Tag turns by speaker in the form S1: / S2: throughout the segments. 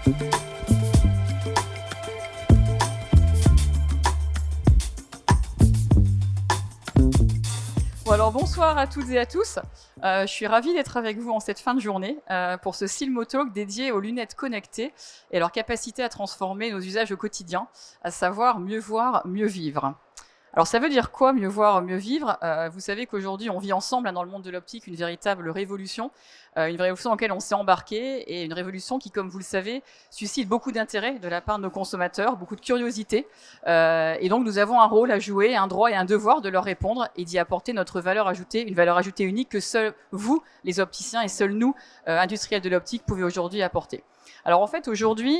S1: Bon, alors bonsoir à toutes et à tous. Je suis ravie d'être avec vous en cette fin de journée pour ce Silmo Talk dédié aux lunettes connectées et leur capacité à transformer nos usages au quotidien, à savoir mieux voir, mieux vivre. Alors ça veut dire quoi, mieux voir, mieux vivre? Vous savez qu'aujourd'hui on vit ensemble dans le monde de l'optique une véritable révolution dans laquelle on s'est embarqué, et une révolution qui, comme vous le savez, suscite beaucoup d'intérêt de la part de nos consommateurs, beaucoup de curiosité, et donc nous avons un rôle à jouer, un droit et un devoir de leur répondre et d'y apporter notre valeur ajoutée, une valeur ajoutée unique que seuls vous, les opticiens, et seuls nous, industriels de l'optique, pouvez aujourd'hui apporter. Alors en fait aujourd'hui,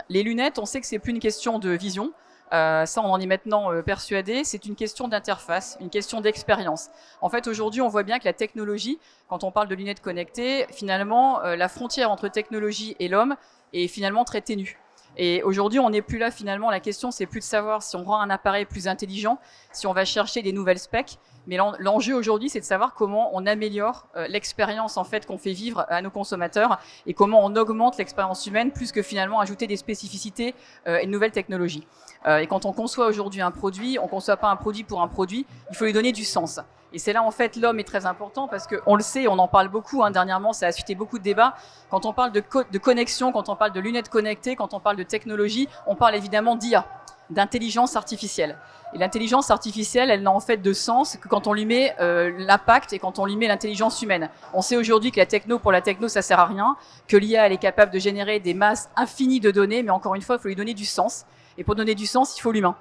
S1: les lunettes, on sait que c'est plus une question de vision. Ça, on en est maintenant persuadé. C'est une question d'interface, une question d'expérience. En fait, aujourd'hui, on voit bien que la technologie, quand on parle de lunettes connectées, finalement, la frontière entre technologie et l'homme est finalement très ténue. Et aujourd'hui, on n'est plus là finalement. La question, c'est plus de savoir si on rend un appareil plus intelligent, si on va chercher des nouvelles specs. Mais l'enjeu aujourd'hui, c'est de savoir comment on améliore l'expérience en fait qu'on fait vivre à nos consommateurs et comment on augmente l'expérience humaine plus que finalement ajouter des spécificités et de nouvelles technologies. Et quand on conçoit aujourd'hui un produit, on ne conçoit pas un produit pour un produit, il faut lui donner du sens. Et c'est là, en fait, l'homme est très important parce qu'on le sait, on en parle beaucoup, dernièrement, ça a suscité beaucoup de débats. Quand on parle de connexion, quand on parle de lunettes connectées, quand on parle de technologie, on parle évidemment d'IA, d'intelligence artificielle. Et l'intelligence artificielle, elle n'a en fait de sens que quand on lui met l'impact et quand on lui met l'intelligence humaine. On sait aujourd'hui que la techno, pour la techno, ça sert à rien, que l'IA, elle est capable de générer des masses infinies de données, mais encore une fois, il faut lui donner du sens. Et pour donner du sens, il faut l'humain.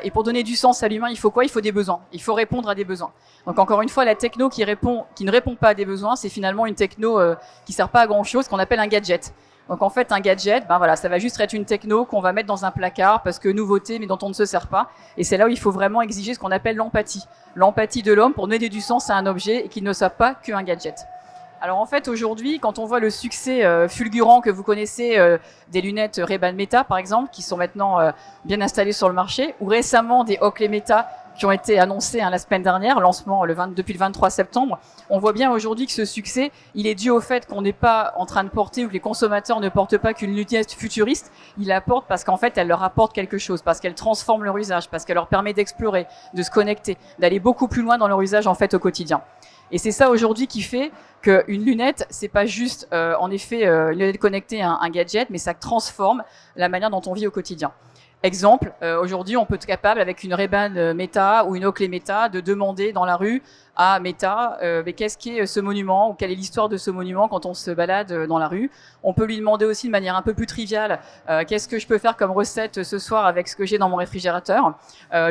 S1: Et pour donner du sens à l'humain, il faut quoi? Il faut des besoins. Il faut répondre à des besoins. Donc encore une fois, la techno qui ne répond pas à des besoins, c'est finalement une techno qui sert pas à grand chose, qu'on appelle un gadget. Donc en fait, un gadget, ça va juste être une techno qu'on va mettre dans un placard parce que nouveauté, mais dont on ne se sert pas. Et c'est là où il faut vraiment exiger ce qu'on appelle l'empathie. L'empathie de l'homme pour donner du sens à un objet et qu'il ne soit pas qu'un gadget. Alors en fait, aujourd'hui, quand on voit le succès fulgurant que vous connaissez des lunettes Ray-Ban Meta, par exemple, qui sont maintenant bien installées sur le marché, ou récemment des Oakley Meta qui ont été annoncés la semaine dernière, lancement depuis le 23 septembre, on voit bien aujourd'hui que ce succès, il est dû au fait qu'on n'est pas en train de porter, ou que les consommateurs ne portent pas qu'une lunette futuriste, ils la portent parce qu'en fait, elle leur apporte quelque chose, parce qu'elle transforme leur usage, parce qu'elle leur permet d'explorer, de se connecter, d'aller beaucoup plus loin dans leur usage en fait au quotidien. Et c'est ça aujourd'hui qui fait qu'une lunette, c'est pas juste en effet une lunette connectée à un gadget, mais ça transforme la manière dont on vit au quotidien. Exemple, aujourd'hui, on peut être capable, avec une Ray-Ban Meta ou une Oakley Meta, de demander dans la rue à Meta mais qu'est-ce qu'est ce monument, ou quelle est l'histoire de ce monument quand on se balade dans la rue. On peut lui demander aussi de manière un peu plus triviale qu'est-ce que je peux faire comme recette ce soir avec ce que j'ai dans mon réfrigérateur,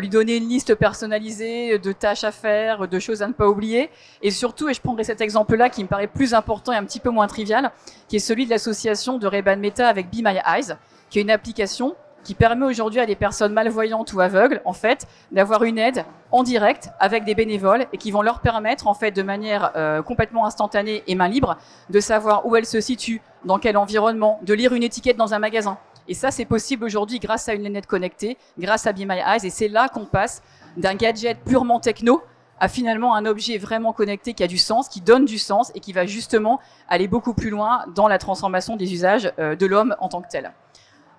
S1: lui donner une liste personnalisée de tâches à faire, de choses à ne pas oublier, et surtout, et je prendrai cet exemple-là qui me paraît plus important et un petit peu moins trivial, qui est celui de l'association de Ray-Ban Meta avec Be My Eyes, qui est une application qui permet aujourd'hui à des personnes malvoyantes ou aveugles, en fait, d'avoir une aide en direct avec des bénévoles et qui vont leur permettre, en fait, de manière complètement instantanée et main libre, de savoir où elles se situent, dans quel environnement, de lire une étiquette dans un magasin. Et ça, c'est possible aujourd'hui grâce à une lunette connectée, grâce à Be My Eyes, et c'est là qu'on passe d'un gadget purement techno à finalement un objet vraiment connecté qui a du sens, qui donne du sens et qui va justement aller beaucoup plus loin dans la transformation des usages de l'homme en tant que tel.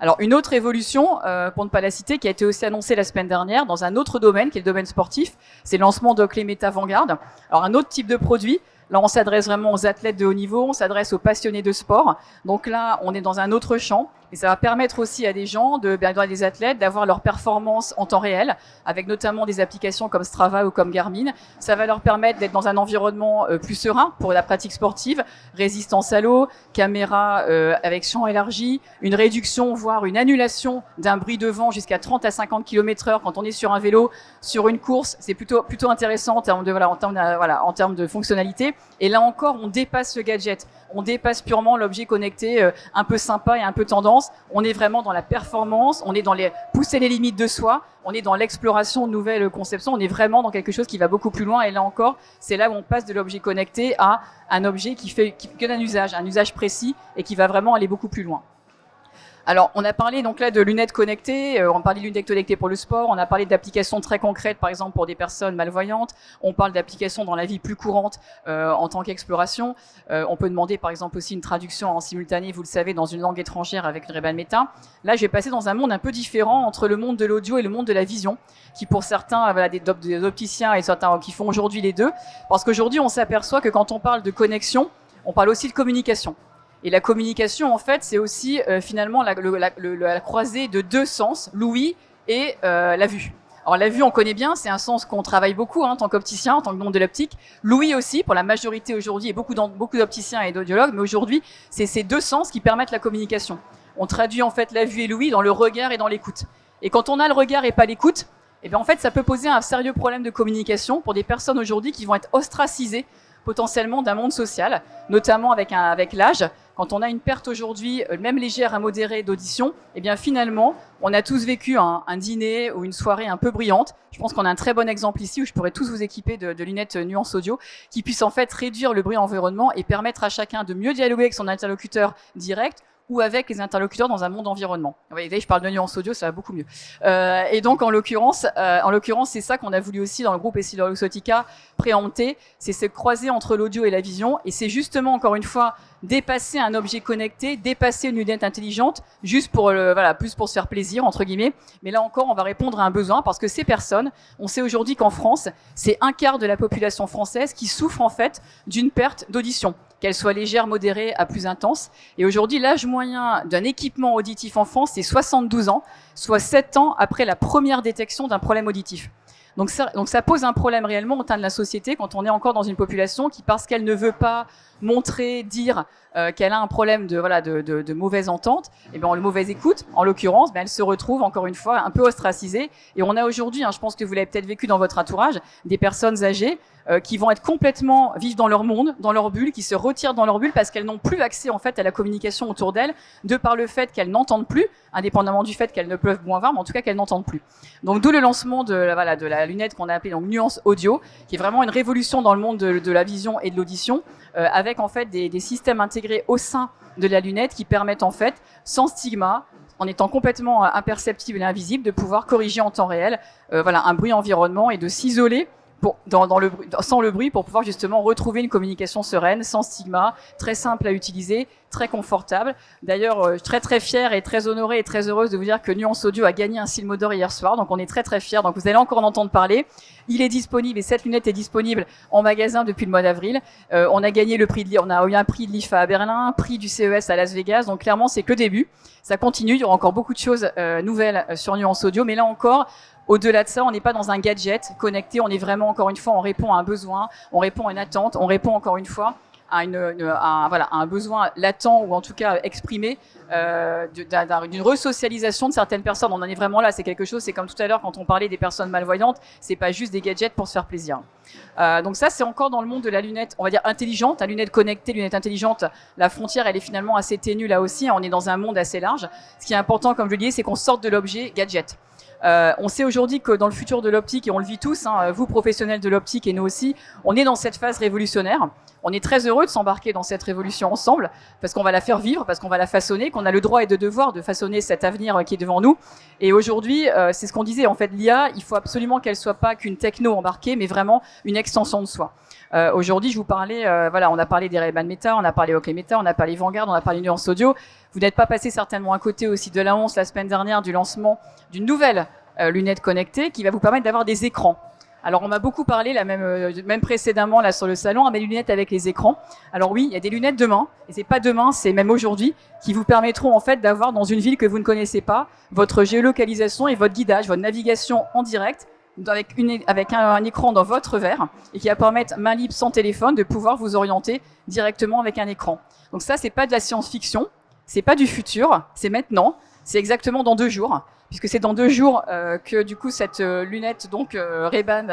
S1: Alors une autre évolution, pour ne pas la citer, qui a été aussi annoncée la semaine dernière dans un autre domaine, qui est le domaine sportif, c'est le lancement d'Oakley Meta Vanguard. Alors un autre type de produit, là on s'adresse vraiment aux athlètes de haut niveau, on s'adresse aux passionnés de sport. Donc là on est dans un autre champ, et ça va permettre aussi à des gens, des athlètes, d'avoir leur performance en temps réel, avec notamment des applications comme Strava ou comme Garmin. Ça va leur permettre d'être dans un environnement plus serein pour la pratique sportive, résistance à l'eau, caméra avec champ élargi, une réduction, voire une annulation d'un bruit de vent jusqu'à 30 à 50 km/h quand on est sur un vélo, sur une course. C'est plutôt intéressant en termes de fonctionnalité. Et là encore, on dépasse ce gadget. On dépasse purement l'objet connecté un peu sympa et un peu tendance. On est vraiment dans la performance, on est dans pousser les limites de soi, on est dans l'exploration de nouvelles conceptions, on est vraiment dans quelque chose qui va beaucoup plus loin. Et là encore, c'est là où on passe de l'objet connecté à un objet qui donne un usage précis et qui va vraiment aller beaucoup plus loin. Alors, on a parlé donc là de lunettes connectées, on parlait de lunettes connectées pour le sport, on a parlé d'applications très concrètes, par exemple pour des personnes malvoyantes, on parle d'applications dans la vie plus courante en tant qu'exploration. On peut demander par exemple aussi une traduction en simultané, vous le savez, dans une langue étrangère avec une Ray-Ban Meta. Là, je vais passer dans un monde un peu différent entre le monde de l'audio et le monde de la vision, qui pour certains, voilà, des opticiens et certains qui font aujourd'hui les deux, parce qu'aujourd'hui, on s'aperçoit que quand on parle de connexion, on parle aussi de communication. Et la communication, en fait, c'est aussi finalement la croisée de deux sens, l'ouïe et la vue. Alors la vue, on connaît bien, c'est un sens qu'on travaille beaucoup en tant qu'opticien, en tant que monde de l'optique. L'ouïe aussi, pour la majorité aujourd'hui, et beaucoup d'opticiens et d'audiologues, mais aujourd'hui, c'est ces deux sens qui permettent la communication. On traduit en fait la vue et l'ouïe dans le regard et dans l'écoute. Et quand on a le regard et pas l'écoute, eh bien en fait, ça peut poser un sérieux problème de communication pour des personnes aujourd'hui qui vont être ostracisées potentiellement d'un monde social, notamment avec l'âge. Quand on a une perte aujourd'hui, même légère à modérée d'audition, eh bien finalement, on a tous vécu un dîner ou une soirée un peu brillante. Je pense qu'on a un très bon exemple ici où je pourrais tous vous équiper de lunettes nuance audio qui puissent en fait réduire le bruit environnement et permettre à chacun de mieux dialoguer avec son interlocuteur direct ou avec les interlocuteurs dans un monde environnement. Vous voyez, je parle de nuance audio, ça va beaucoup mieux. Et donc, en l'occurrence, c'est ça qu'on a voulu aussi dans le groupe Essilor-Luxottica préempter, c'est se croiser entre l'audio et la vision, et c'est justement, encore une fois, dépasser un objet connecté, dépasser une lunette intelligente, juste pour plus pour se faire plaisir, entre guillemets. Mais là encore, on va répondre à un besoin, parce que ces personnes, on sait aujourd'hui qu'en France, c'est un quart de la population française qui souffre en fait d'une perte d'audition, qu'elle soit légère, modérée, à plus intense. Et aujourd'hui, l'âge moyen d'un équipement auditif en France, c'est 72 ans, soit 7 ans après la première détection d'un problème auditif. Donc ça pose un problème réellement au sein de la société quand on est encore dans une population qui, parce qu'elle ne veut pas montrer, dire qu'elle a un problème de mauvaise entente, et bien de mauvaise écoute, en l'occurrence, elle se retrouve encore une fois un peu ostracisée. Et on a aujourd'hui, je pense que vous l'avez peut-être vécu dans votre entourage, des personnes âgées qui vont être complètement vivre dans leur monde, dans leur bulle, qui se retirent dans leur bulle parce qu'elles n'ont plus accès en fait à la communication autour d'elles, de par le fait qu'elles n'entendent plus, indépendamment du fait qu'elles ne peuvent moins voir, mais en tout cas qu'elles n'entendent plus. Donc d'où le lancement de la lunette qu'on a appelée donc nuance audio, qui est vraiment une révolution dans le monde de la vision et de l'audition, avec en fait des systèmes intégrés au sein de la lunette qui permettent en fait, sans stigma, en étant complètement imperceptible et invisible, de pouvoir corriger en temps réel un bruit environnement et de s'isoler sans le bruit pour pouvoir justement retrouver une communication sereine, sans stigma, très simple à utiliser, très confortable. D'ailleurs, je suis très fière et très honorée et très heureuse de vous dire que Nuance Audio a gagné un Silmo d'Or hier soir, donc on est très fiers, donc vous allez encore en entendre parler. Il est disponible et cette lunette est disponible en magasin depuis le mois d'avril. On a gagné on a eu un prix de l'IFA à Berlin, un prix du CES à Las Vegas, donc clairement c'est que le début. Ça continue, il y aura encore beaucoup de choses nouvelles sur Nuance Audio, mais là encore, au-delà de ça, on n'est pas dans un gadget connecté, on est vraiment, encore une fois, on répond à un besoin, on répond à une attente, on répond encore une fois à un besoin latent ou en tout cas exprimé d'une resocialisation de certaines personnes. On en est vraiment là, c'est quelque chose, c'est comme tout à l'heure quand on parlait des personnes malvoyantes, c'est pas juste des gadgets pour se faire plaisir. Donc ça, c'est encore dans le monde de la lunette, on va dire intelligente, la lunette connectée, lunette intelligente, la frontière, elle est finalement assez ténue là aussi, on est dans un monde assez large. Ce qui est important, comme je le disais, c'est qu'on sorte de l'objet gadget. On sait aujourd'hui que dans le futur de l'optique, et on le vit tous, vous professionnels de l'optique et nous aussi, on est dans cette phase révolutionnaire. On est très heureux de s'embarquer dans cette révolution ensemble, parce qu'on va la faire vivre, parce qu'on va la façonner, qu'on a le droit et le devoir de façonner cet avenir qui est devant nous. Et aujourd'hui, c'est ce qu'on disait, en fait, l'IA, il faut absolument qu'elle soit pas qu'une techno embarquée, mais vraiment une extension de soi. Aujourd'hui, je vous parlais, on a parlé des Ray-Ban Meta, on a parlé Oakley Meta, on a parlé Vanguard, on a parlé Nuance Audio. Vous n'êtes pas passé certainement à côté aussi de l'annonce la semaine dernière du lancement d'une nouvelle lunette connectée qui va vous permettre d'avoir des écrans. Alors on m'a beaucoup parlé même précédemment là sur le salon, mes lunettes avec les écrans. Alors oui, il y a des lunettes demain, et c'est pas demain, c'est même aujourd'hui, qui vous permettront en fait d'avoir dans une ville que vous ne connaissez pas votre géolocalisation et votre guidage, votre navigation en direct avec un écran dans votre verre et qui va permettre, main libre sans téléphone, de pouvoir vous orienter directement avec un écran. Donc ça, c'est pas de la science-fiction, c'est pas du futur, c'est maintenant, c'est exactement dans 2 jours, puisque c'est dans 2 jours que du coup cette lunette donc Ray-Ban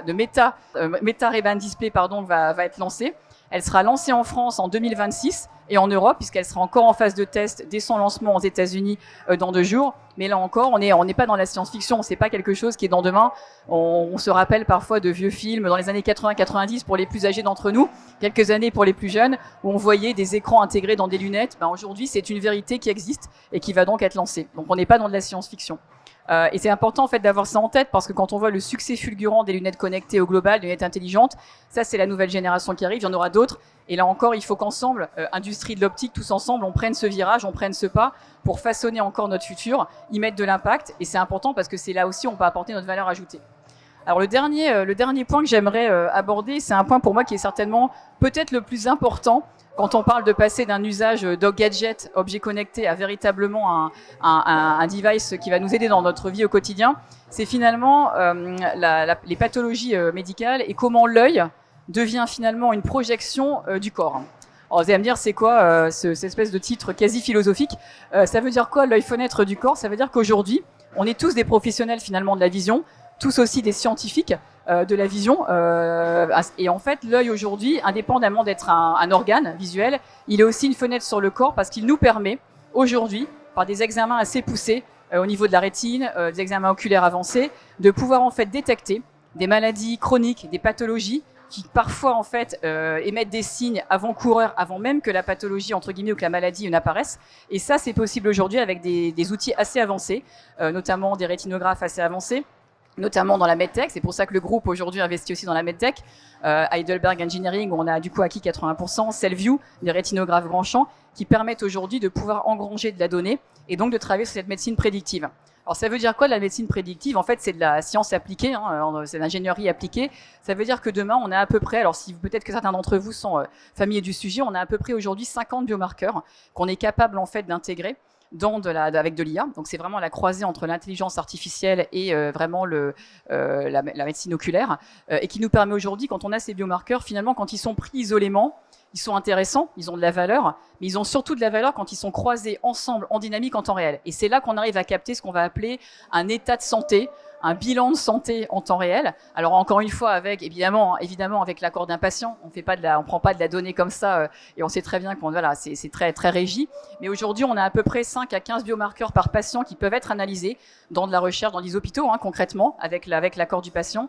S1: de Meta Ray-Ban Display va être lancée. Elle sera lancée en France en 2026, et en Europe, puisqu'elle sera encore en phase de test dès son lancement aux États-Unis dans 2 jours. Mais là encore, on n'est pas dans la science-fiction, c'est pas quelque chose qui est dans demain. On se rappelle parfois de vieux films dans les années 80-90 pour les plus âgés d'entre nous, quelques années pour les plus jeunes, où on voyait des écrans intégrés dans des lunettes. Aujourd'hui, c'est une vérité qui existe et qui va donc être lancée. Donc on n'est pas dans de la science-fiction. Et c'est important en fait d'avoir ça en tête parce que quand on voit le succès fulgurant des lunettes connectées au global, des lunettes intelligentes, ça c'est la nouvelle génération qui arrive, il y en aura d'autres. Et là encore, il faut qu'ensemble, industrie de l'optique, tous ensemble, on prenne ce virage, on prenne ce pas pour façonner encore notre futur, y mettre de l'impact. Et c'est important parce que c'est là aussi où on peut apporter notre valeur ajoutée. Alors le dernier point que j'aimerais aborder, c'est un point pour moi qui est certainement peut-être le plus important quand on parle de passer d'un usage de gadget, objet connecté, à véritablement un device qui va nous aider dans notre vie au quotidien. C'est finalement les pathologies médicales et comment l'œil devient finalement une projection du corps. Alors vous allez me dire, c'est quoi cette espèce de titre quasi philosophique? Ça veut dire quoi l'œil fenêtre du corps? Ça veut dire qu'aujourd'hui, on est tous des professionnels finalement de la vision, tous aussi des scientifiques de la vision. Et en fait, l'œil aujourd'hui, indépendamment d'être un organe visuel, il est aussi une fenêtre sur le corps parce qu'il nous permet aujourd'hui, par des examens assez poussés au niveau de la rétine, des examens oculaires avancés, de pouvoir en fait détecter des maladies chroniques, des pathologies qui parfois en fait émettent des signes avant-coureurs, avant même que la pathologie entre guillemets ou que la maladie n'apparaisse. Et ça, c'est possible aujourd'hui avec des outils assez avancés, notamment des rétinographes assez avancés, notamment dans la medtech. C'est pour ça que le groupe aujourd'hui investit aussi dans la medtech. Heidelberg Engineering, où on a du coup acquis 80%, Cellview, des rétinographes grand champ, qui permettent aujourd'hui de pouvoir engranger de la donnée et donc de travailler sur cette médecine prédictive. Alors ça veut dire quoi de la médecine prédictive? En fait, c'est de la science appliquée, c'est de l'ingénierie appliquée. Ça veut dire que demain, on a à peu près, alors si peut-être que certains d'entre vous sont familiers du sujet, on a à peu près aujourd'hui 50 biomarqueurs qu'on est capable en fait d'intégrer avec de l'IA. Donc c'est vraiment la croisée entre l'intelligence artificielle et vraiment la médecine oculaire et qui nous permet aujourd'hui, quand on a ces biomarqueurs, finalement, quand ils sont pris isolément, ils sont intéressants, ils ont de la valeur, mais ils ont surtout de la valeur quand ils sont croisés ensemble en dynamique en temps réel. Et c'est là qu'on arrive à capter ce qu'on va appeler un état de santé, un bilan de santé en temps réel. Alors encore une fois, avec évidemment avec l'accord d'un patient, on prend pas de la donnée comme ça et on sait très bien qu'on c'est très très régi. Mais aujourd'hui, on a à peu près 5 à 15 biomarqueurs par patient qui peuvent être analysés dans de la recherche dans des hôpitaux concrètement avec l'accord du patient.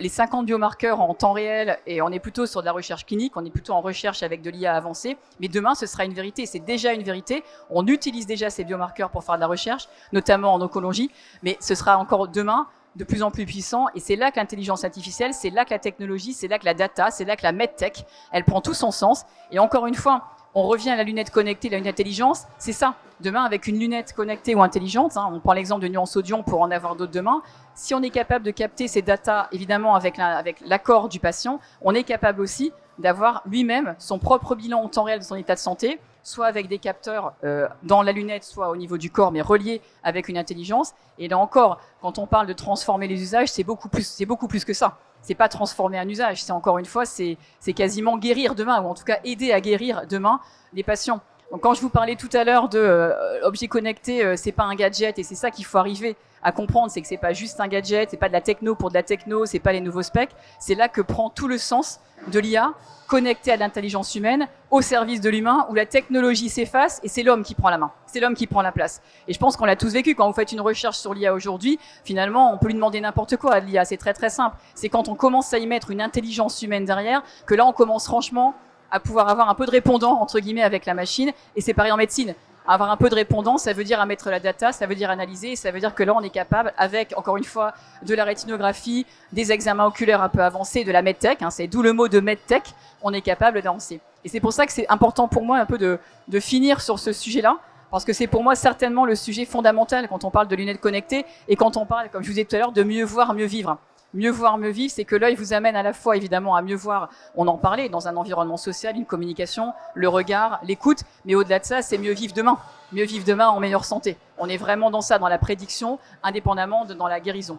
S1: Les 50 biomarqueurs en temps réel et on est plutôt sur de la recherche clinique, on est plutôt en recherche avec de l'IA avancée. Mais demain, ce sera une vérité. C'est déjà une vérité. On utilise déjà ces biomarqueurs pour faire de la recherche, notamment en oncologie. Mais ce sera encore demain de plus en plus puissant, et c'est là que l'intelligence artificielle, c'est là que la technologie, c'est là que la data, c'est là que la medtech, elle prend tout son sens. Et encore une fois, on revient à la lunette connectée, la lunette intelligence, c'est ça. Demain, avec une lunette connectée ou intelligente, on prend l'exemple de Nuance Audion pour en avoir d'autres demain, si on est capable de capter ces data, évidemment avec l'accord du patient, on est capable aussi d'avoir lui-même son propre bilan en temps réel de son état de santé, soit avec des capteurs dans la lunette, soit au niveau du corps, mais reliés avec une intelligence. Et là encore, quand on parle de transformer les usages, c'est beaucoup plus que ça. C'est pas transformer un usage, c'est encore une fois, c'est quasiment guérir demain, ou en tout cas aider à guérir demain les patients. Donc quand je vous parlais tout à l'heure de objet connecté, c'est pas un gadget, et c'est ça qu'il faut arriver à comprendre, c'est que c'est pas juste un gadget, c'est pas de la techno pour de la techno, c'est pas les nouveaux specs. C'est là que prend tout le sens de l'IA connectée à l'intelligence humaine au service de l'humain, où la technologie s'efface et c'est l'homme qui prend la main, c'est l'homme qui prend la place. Et je pense qu'on l'a tous vécu quand vous faites une recherche sur l'IA aujourd'hui. Finalement, on peut lui demander n'importe quoi à l'IA, c'est très très simple. C'est quand on commence à y mettre une intelligence humaine derrière que là on commence franchement à pouvoir avoir un peu de répondant entre guillemets avec la machine. Et c'est pareil en médecine. Avoir un peu de répondant, ça veut dire à mettre la data, ça veut dire analyser, et ça veut dire que là, on est capable, avec, encore une fois, de la rétinographie, des examens oculaires un peu avancés, de la medtech, c'est d'où le mot de medtech, on est capable d'avancer. Et c'est pour ça que c'est important pour moi un peu de finir sur ce sujet-là, parce que c'est pour moi certainement le sujet fondamental quand on parle de lunettes connectées, et quand on parle, comme je vous disais tout à l'heure, de mieux voir, mieux vivre. Mieux voir, mieux vivre, c'est que l'œil vous amène à la fois évidemment à mieux voir, on en parlait, dans un environnement social, une communication, le regard, l'écoute, mais au-delà de ça, c'est mieux vivre demain en meilleure santé. On est vraiment dans ça, dans la prédiction, indépendamment dans la guérison.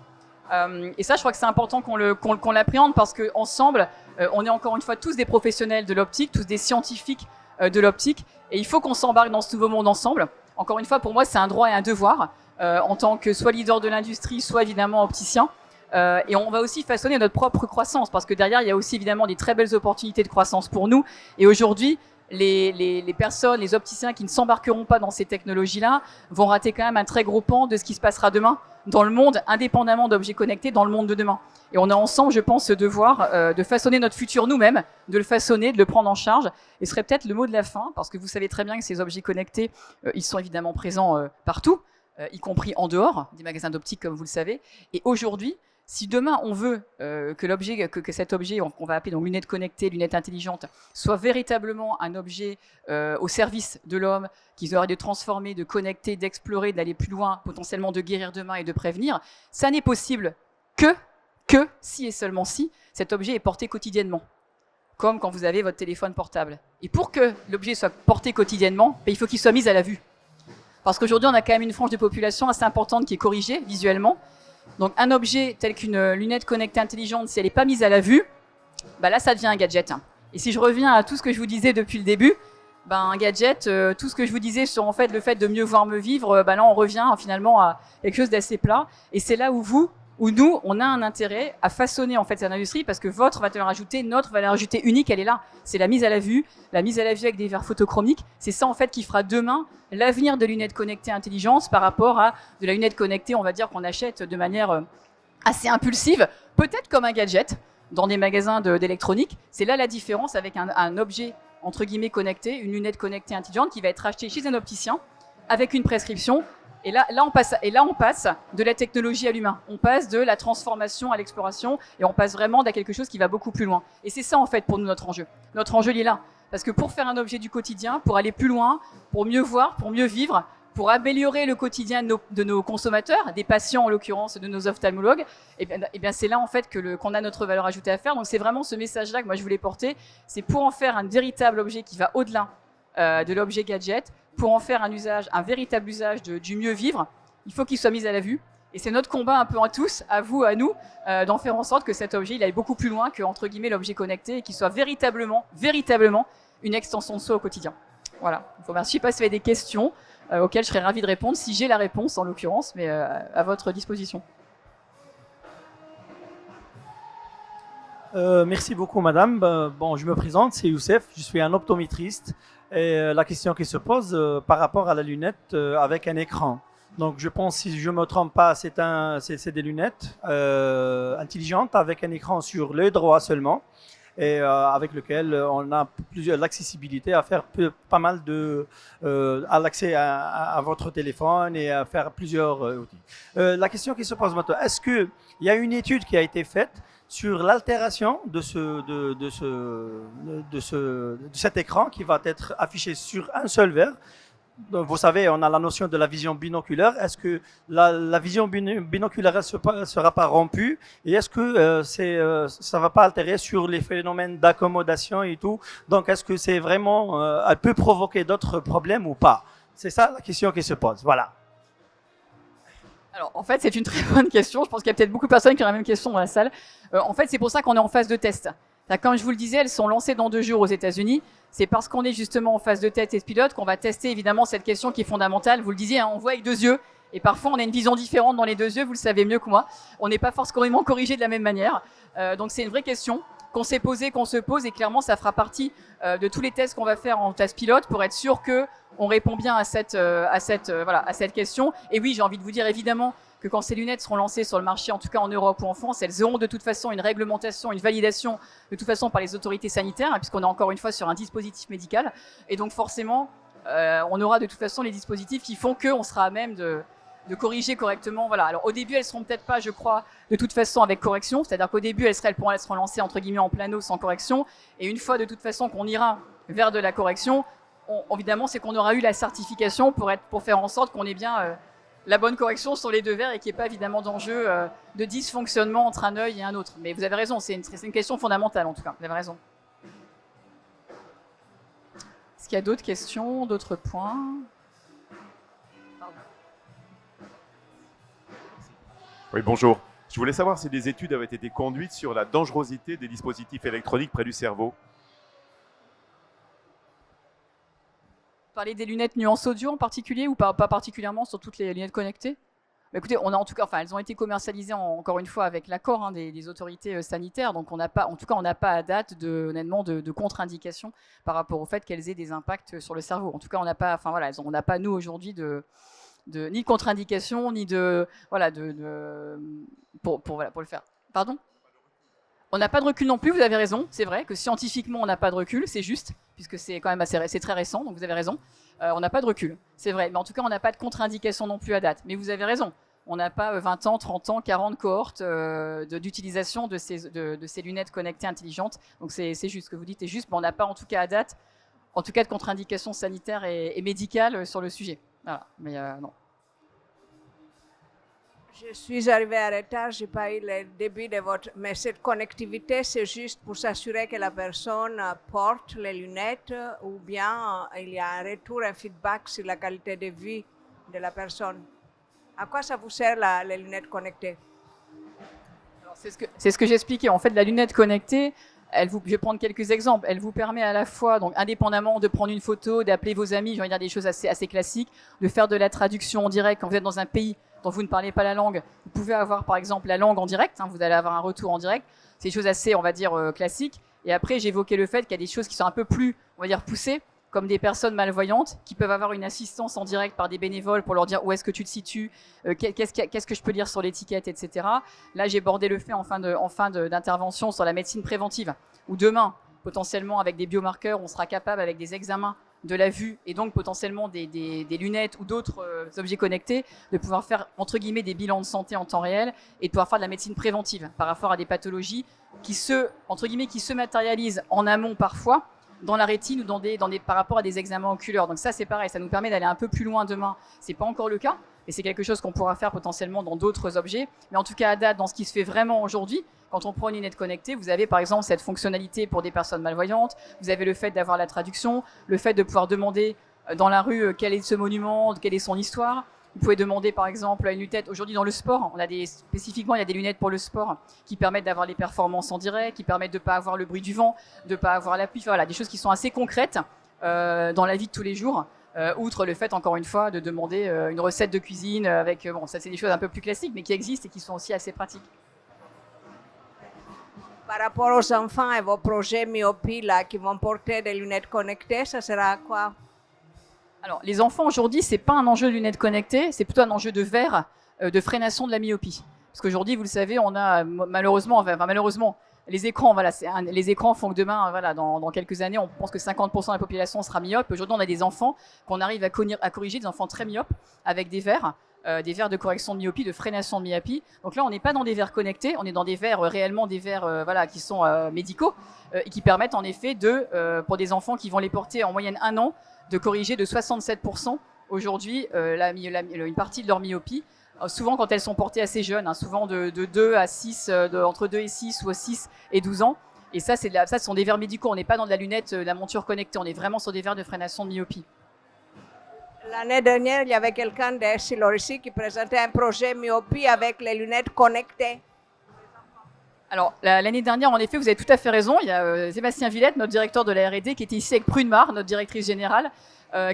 S1: Et ça, je crois que c'est important qu'on l'appréhende parce qu'ensemble, on est encore une fois tous des professionnels de l'optique, tous des scientifiques de l'optique, et il faut qu'on s'embarque dans ce nouveau monde ensemble. Encore une fois, pour moi, c'est un droit et un devoir, en tant que soit leader de l'industrie, soit évidemment opticien. Et on va aussi façonner notre propre croissance parce que derrière, il y a aussi évidemment des très belles opportunités de croissance pour nous. Et aujourd'hui, les personnes, les opticiens qui ne s'embarqueront pas dans ces technologies-là vont rater quand même un très gros pan de ce qui se passera demain dans le monde, indépendamment d'objets connectés, dans le monde de demain. Et on a ensemble, je pense, ce devoir de façonner notre futur nous-mêmes, de le façonner, de le prendre en charge. Et ce serait peut-être le mot de la fin, parce que vous savez très bien que ces objets connectés, ils sont évidemment présents partout, y compris en dehors des magasins d'optique, comme vous le savez. Et aujourd'hui, si demain on veut que cet objet, qu'on va appeler donc lunettes connectées, lunettes intelligentes, soit véritablement un objet au service de l'homme, qu'ils auraient de transformer, de connecter, d'explorer, d'aller plus loin, potentiellement de guérir demain et de prévenir, ça n'est possible que si et seulement si cet objet est porté quotidiennement, comme quand vous avez votre téléphone portable. Et pour que l'objet soit porté quotidiennement, il faut qu'il soit mis à la vue. Parce qu'aujourd'hui, on a quand même une frange de population assez importante qui est corrigée visuellement. Donc un objet tel qu'une lunette connectée intelligente, si elle n'est pas mise à la vue, là ça devient un gadget. Et si je reviens à tout ce que je vous disais depuis le début, un gadget, tout ce que je vous disais sur en fait, le fait de mieux voir, me vivre, là on revient finalement à quelque chose d'assez plat. Et c'est là où nous, on a un intérêt à façonner en fait cette industrie, parce que votre valeur ajoutée, notre valeur ajoutée unique, elle est là. C'est la mise à la vue avec des verres photochromiques. C'est ça en fait qui fera demain l'avenir de lunettes connectées intelligentes par rapport à de la lunette connectée, on va dire, qu'on achète de manière assez impulsive, peut-être comme un gadget dans des magasins d'électronique. C'est là la différence avec un objet entre guillemets connecté, une lunette connectée intelligente qui va être achetée chez un opticien avec une prescription. Et là, on passe de la technologie à l'humain. On passe de la transformation à l'exploration, et on passe vraiment à quelque chose qui va beaucoup plus loin. Et c'est ça, en fait, pour nous, notre enjeu. Notre enjeu, il est là. Parce que pour faire un objet du quotidien, pour aller plus loin, pour mieux voir, pour mieux vivre, pour améliorer le quotidien de nos consommateurs, des patients en l'occurrence, de nos ophtalmologues, et bien c'est là, en fait, qu'on a notre valeur ajoutée à faire. Donc c'est vraiment ce message-là que moi, je voulais porter. C'est pour en faire un véritable objet qui va au-delà de l'objet gadget, pour en faire un véritable usage du mieux vivre, il faut qu'il soit mis à la vue. Et c'est notre combat un peu à tous, à vous, à nous, d'en faire en sorte que cet objet il aille beaucoup plus loin que, entre guillemets, l'objet connecté, et qu'il soit véritablement une extension de soi au quotidien. Voilà. Je vous remercie. Je ne sais pas si vous avez des questions auxquelles je serais ravi de répondre, si j'ai la réponse en l'occurrence, mais à votre disposition.
S2: Merci beaucoup, madame. Je me présente, c'est Youssef, je suis un optométriste. Et la question qui se pose par rapport à la lunette avec un écran. Donc, je pense, si je ne me trompe pas, c'est des lunettes intelligentes avec un écran sur l'œil droit seulement, et avec lequel on a l'accessibilité à faire pas mal à l'accès à votre téléphone et à faire plusieurs outils. La question qui se pose maintenant, est-ce qu'il y a une étude qui a été faite sur l'altération de cet écran qui va être affiché sur un seul verre? Donc, vous savez, on a la notion de la vision binoculaire. Est-ce que la vision binoculaire ne sera pas rompue? Et est-ce que ça ne va pas altérer sur les phénomènes d'accommodation et tout? Donc, est-ce que c'est vraiment, elle peut provoquer d'autres problèmes ou pas? C'est ça la question qui se pose. Voilà.
S1: Alors, en fait, c'est une très bonne question. Je pense qu'il y a peut-être beaucoup de personnes qui ont la même question dans la salle. En fait, c'est pour ça qu'on est en phase de test. Comme je vous le disais, elles sont lancées dans 2 jours aux États-Unis. C'est parce qu'on est justement en phase de test et pilote qu'on va tester évidemment cette question qui est fondamentale. Vous le disiez, on voit avec 2 yeux. Et parfois, on a une vision différente dans les 2 yeux. Vous le savez mieux que moi. On n'est pas forcément corrigé de la même manière. Donc, c'est une vraie question qu'on s'est posée, qu'on se pose. Et clairement, ça fera partie de tous les tests qu'on va faire en test pilote pour être sûr qu'on répond bien à cette question. Et oui, j'ai envie de vous dire évidemment que quand ces lunettes seront lancées sur le marché, en tout cas en Europe ou en France, elles auront de toute façon une réglementation, une validation de toute façon par les autorités sanitaires, puisqu'on est encore une fois sur un dispositif médical. Et donc forcément, on aura de toute façon les dispositifs qui font qu'on sera à même de corriger correctement. Voilà. Alors au début, elles seront peut-être pas, je crois, de toute façon avec correction, c'est-à-dire qu'au début, elles seront lancées entre guillemets en plano sans correction. Et une fois de toute façon qu'on ira vers de la correction, évidemment, c'est qu'on aura eu la certification pour faire en sorte qu'on ait bien la bonne correction sur les 2 verres et qu'il n'y ait pas évidemment d'enjeu de dysfonctionnement entre un œil et un autre. Mais vous avez raison, c'est une question fondamentale en tout cas, vous avez raison. Est-ce qu'il y a d'autres questions, d'autres points? Pardon.
S3: Oui, bonjour. Je voulais savoir si des études avaient été conduites sur la dangerosité des dispositifs électroniques près du cerveau.
S1: Vous parlez des lunettes nuance audio en particulier ou pas particulièrement sur toutes les lunettes connectées? Écoutez, on a en tout cas, enfin, elles ont été commercialisées encore une fois avec l'accord des autorités sanitaires, donc on n'a pas, en tout cas, on n'a pas à date honnêtement de contre-indication par rapport au fait qu'elles aient des impacts sur le cerveau. En tout cas, on n'a pas, enfin voilà, on n'a pas nous aujourd'hui ni de contre-indication, ni pour le faire. Pardon ? On n'a pas de recul non plus, vous avez raison. C'est vrai que scientifiquement, on n'a pas de recul, c'est juste, puisque c'est quand même c'est très récent, donc vous avez raison. On n'a pas de recul, c'est vrai. Mais en tout cas, on n'a pas de contre-indication non plus à date. Mais vous avez raison, on n'a pas 20 ans, 30 ans, 40 cohortes d'utilisation de ces lunettes connectées intelligentes. Donc c'est juste, ce que vous dites est juste, mais on n'a pas en tout cas à date, en tout cas de contre-indication sanitaire et médicale sur le sujet. Voilà, mais non.
S4: Je suis arrivée en retard, je n'ai pas eu le début de votre... Mais cette connectivité, c'est juste pour s'assurer que la personne porte les lunettes ou bien il y a un retour, un feedback sur la qualité de vie de la personne. À quoi ça vous sert les lunettes connectées?
S1: C'est ce que j'expliquais. En fait, la lunette connectée, je vais prendre quelques exemples. Elle vous permet à la fois, donc indépendamment de prendre une photo, d'appeler vos amis, je vais dire des choses assez classiques, de faire de la traduction en direct quand vous êtes dans un pays dont vous ne parlez pas la langue. Vous pouvez avoir par exemple la langue en direct, vous allez avoir un retour en direct. C'est des choses assez, on va dire, classiques. Et après, j'évoquais le fait qu'il y a des choses qui sont un peu plus, on va dire, poussées, comme des personnes malvoyantes qui peuvent avoir une assistance en direct par des bénévoles pour leur dire où est-ce que tu te situes, qu'est-ce que je peux lire sur l'étiquette, etc. Là, j'ai bordé le fait en fin d'intervention sur la médecine préventive, où demain, potentiellement avec des biomarqueurs, on sera capable avec des examens de la vue et donc potentiellement des lunettes ou d'autres objets connectés, de pouvoir faire entre guillemets des bilans de santé en temps réel et de pouvoir faire de la médecine préventive par rapport à des pathologies qui se matérialisent en amont parfois dans la rétine ou par rapport à des examens oculaires. Donc ça c'est pareil, ça nous permet d'aller un peu plus loin demain. C'est pas encore le cas et c'est quelque chose qu'on pourra faire potentiellement dans d'autres objets. Mais en tout cas à date, dans ce qui se fait vraiment aujourd'hui, quand on prend une lunette connectée, vous avez par exemple cette fonctionnalité pour des personnes malvoyantes, vous avez le fait d'avoir la traduction, le fait de pouvoir demander dans la rue quel est ce monument, quelle est son histoire. Vous pouvez demander par exemple à une lunette, aujourd'hui dans le sport, spécifiquement il y a des lunettes pour le sport qui permettent d'avoir les performances en direct, qui permettent de ne pas avoir le bruit du vent, de ne pas avoir la pluie, voilà, des choses qui sont assez concrètes dans la vie de tous les jours. Outre le fait, encore une fois, de demander une recette de cuisine avec... bon, ça c'est des choses un peu plus classiques, mais qui existent et qui sont aussi assez pratiques.
S4: Par rapport aux enfants et vos projets myopie là, qui vont porter des lunettes connectées, ça sera quoi?
S1: Alors, les enfants aujourd'hui, c'est pas un enjeu de lunettes connectées, c'est plutôt un enjeu de verre, de freination de la myopie. Parce qu'aujourd'hui, vous le savez, on a malheureusement, les écrans, voilà, les écrans font que demain, voilà, dans quelques années, on pense que 50% de la population sera myope. Aujourd'hui, on a des enfants qu'on arrive à corriger, des enfants très myopes, avec des verres de correction de myopie, de freination de myopie. Donc là, on n'est pas dans des verres connectés, on est dans des verres réellement des verres voilà, qui sont médicaux et qui permettent en effet pour des enfants qui vont les porter en moyenne 1 an, de corriger de 67% aujourd'hui une partie de leur myopie. Souvent quand elles sont portées assez jeunes, souvent de 2 à 6, entre 2 et 6 ou 6 et 12 ans. Et ça, ce sont des verres médicaux, on n'est pas dans de la lunette, la monture connectée, on est vraiment sur des verres de freination de myopie.
S4: L'année dernière, il y avait quelqu'un d'Essilor ici qui présentait un projet myopie avec les lunettes connectées.
S1: Alors, l'année dernière, en effet, vous avez tout à fait raison. Il y a Sébastien Villette, notre directeur de la R&D, qui était ici avec Prune-Mar, notre directrice générale,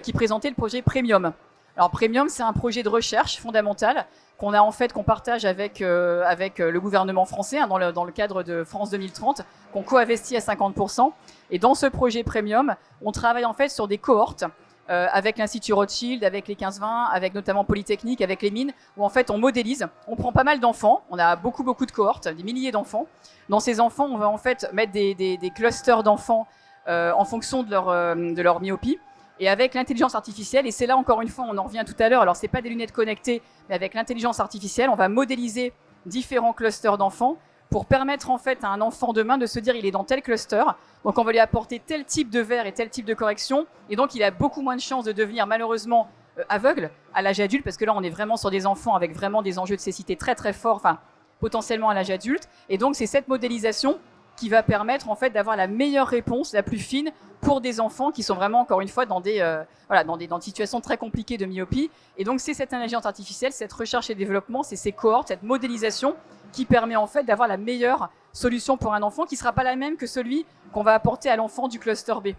S1: qui présentait le projet Premium. Alors, Premium, c'est un projet de recherche fondamentale qu'on partage avec le gouvernement français, dans le cadre de France 2030, qu'on co-investit à 50%. Et dans ce projet Premium, on travaille en fait sur des cohortes avec l'Institut Rothschild, avec les 15-20, avec notamment Polytechnique, avec les mines, où en fait on modélise, on prend pas mal d'enfants, on a beaucoup de cohortes, des milliers d'enfants. Dans ces enfants, on va en fait mettre des clusters d'enfants en fonction de leur myopie. Et avec l'intelligence artificielle, et c'est là encore une fois, on en revient tout à l'heure, alors c'est pas des lunettes connectées, mais avec l'intelligence artificielle, on va modéliser différents clusters d'enfants pour permettre en fait à un enfant demain de se dire il est dans tel cluster, donc on va lui apporter tel type de verre et tel type de correction, et donc il a beaucoup moins de chances de devenir malheureusement aveugle à l'âge adulte, parce que là on est vraiment sur des enfants avec vraiment des enjeux de cécité très très forts, enfin potentiellement à l'âge adulte, et donc c'est cette modélisation qui va permettre en fait d'avoir la meilleure réponse, la plus fine, pour des enfants qui sont vraiment encore une fois dans des situations très compliquées de myopie. Et donc c'est cette intelligence artificielle, cette recherche et développement, c'est ces cohortes, cette modélisation qui permet en fait d'avoir la meilleure solution pour un enfant qui ne sera pas la même que celui qu'on va apporter à l'enfant du cluster B.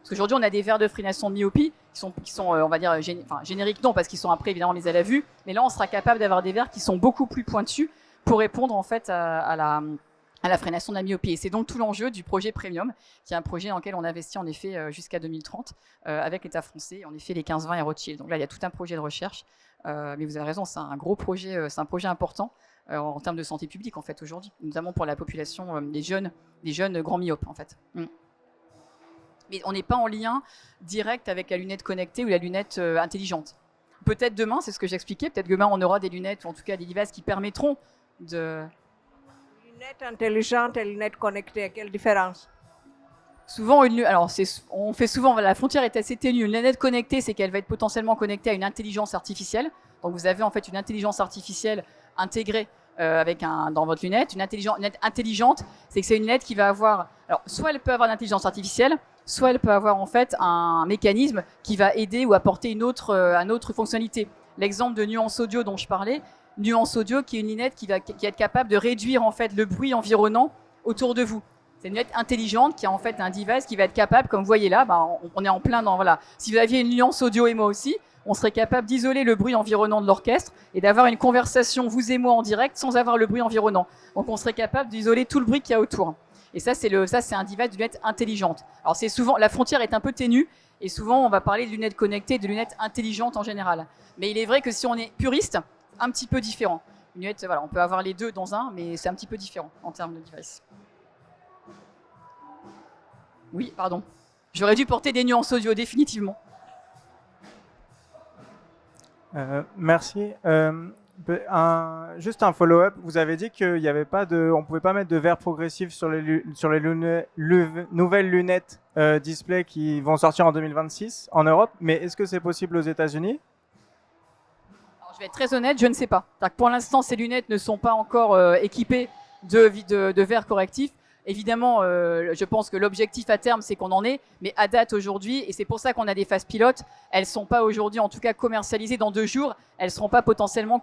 S1: Parce qu'aujourd'hui, on a des verres de frénation de myopie qui sont on va dire, génériques non, parce qu'ils sont après, évidemment, les à la vue. Mais là, on sera capable d'avoir des verres qui sont beaucoup plus pointus pour répondre en fait à la frénation de la myopie. Et c'est donc tout l'enjeu du projet Premium, qui est un projet dans lequel on investit en effet jusqu'à 2030 avec l'État français, en effet les 15-20 et Rothschild. Donc là, il y a tout un projet de recherche. Mais vous avez raison, c'est un gros projet, c'est un projet important en termes de santé publique en fait aujourd'hui, notamment pour la population des jeunes grands myopes en fait. Mais on n'est pas en lien direct avec la lunette connectée ou la lunette intelligente. Peut-être demain, c'est ce que j'expliquais, peut-être demain on aura des lunettes ou en tout cas des devices qui permettront de...
S4: Lunettes intelligentes et lunettes connectées, quelle différence?
S1: Souvent, on fait souvent, la frontière est assez ténue. Une lunette connectée, c'est qu'elle va être potentiellement connectée à une intelligence artificielle. Donc vous avez en fait une intelligence artificielle intégrée dans votre lunette. Une lunette intelligente, c'est que c'est une lunette qui va avoir, alors soit elle peut avoir une intelligence artificielle, soit elle peut avoir en fait un mécanisme qui va aider ou apporter une autre fonctionnalité. L'exemple de Nuance Audio dont je parlais, Nuance Audio qui est une lunette qui va être capable de réduire en fait le bruit environnant autour de vous. C'est une lunette intelligente qui a en fait un device qui va être capable, comme vous voyez là, on est en plein dans, voilà. Si vous aviez une Nuance Audio et moi aussi, on serait capable d'isoler le bruit environnant de l'orchestre et d'avoir une conversation, vous et moi, en direct, sans avoir le bruit environnant. Donc on serait capable d'isoler tout le bruit qu'il y a autour. Et ça, c'est un device de lunette intelligente. Alors c'est souvent, la frontière est un peu ténue, et souvent on va parler de lunettes connectées, de lunettes intelligentes en général. Mais il est vrai que si on est puriste, un petit peu différent. Une lunette, voilà, on peut avoir les deux dans un, mais c'est un petit peu différent en termes de device. Oui, pardon. J'aurais dû porter des nuances audio, définitivement.
S5: Merci. Juste un follow-up. Vous avez dit qu'il y avait pas on pouvait pas mettre de verre progressif sur les nouvelles lunettes display qui vont sortir en 2026 en Europe. Mais est-ce que c'est possible aux États-Unis?
S1: Je vais être très honnête, je ne sais pas. Pour l'instant, ces lunettes ne sont pas encore équipées de verres correctifs. Évidemment, je pense que l'objectif à terme, c'est qu'on en ait, mais à date aujourd'hui, et c'est pour ça qu'on a des phases pilotes, elles ne sont pas aujourd'hui, en tout cas commercialisées dans 2 jours, elles ne seront pas potentiellement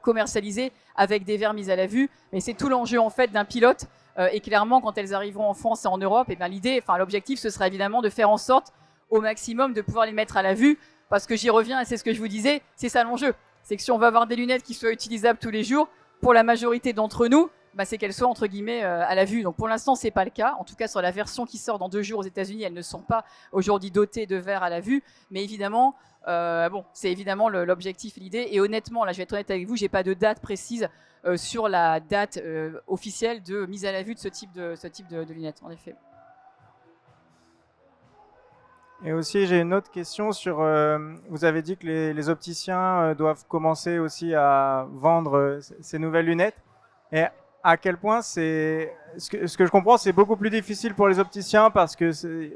S1: commercialisées avec des verres mis à la vue, mais c'est tout l'enjeu en fait d'un pilote, et clairement, quand elles arriveront en France et en Europe, et bien l'objectif, ce sera évidemment de faire en sorte au maximum de pouvoir les mettre à la vue, parce que j'y reviens, et c'est ce que je vous disais, c'est ça l'enjeu. C'est que si on veut avoir des lunettes qui soient utilisables tous les jours, pour la majorité d'entre nous, c'est qu'elles soient entre guillemets à la vue. Donc pour l'instant, c'est pas le cas. En tout cas, sur la version qui sort dans 2 jours aux États-Unis, elles ne sont pas aujourd'hui dotées de verres à la vue. Mais évidemment, c'est évidemment l'objectif et l'idée. Et honnêtement, là, je vais être honnête avec vous, j'ai pas de date précise sur la date officielle de mise à la vue de ce type de lunettes, en effet.
S5: Et aussi, j'ai une autre question sur. Vous avez dit que les opticiens doivent commencer aussi à vendre ces nouvelles lunettes. Et à quel point ce que je comprends, c'est beaucoup plus difficile pour les opticiens parce que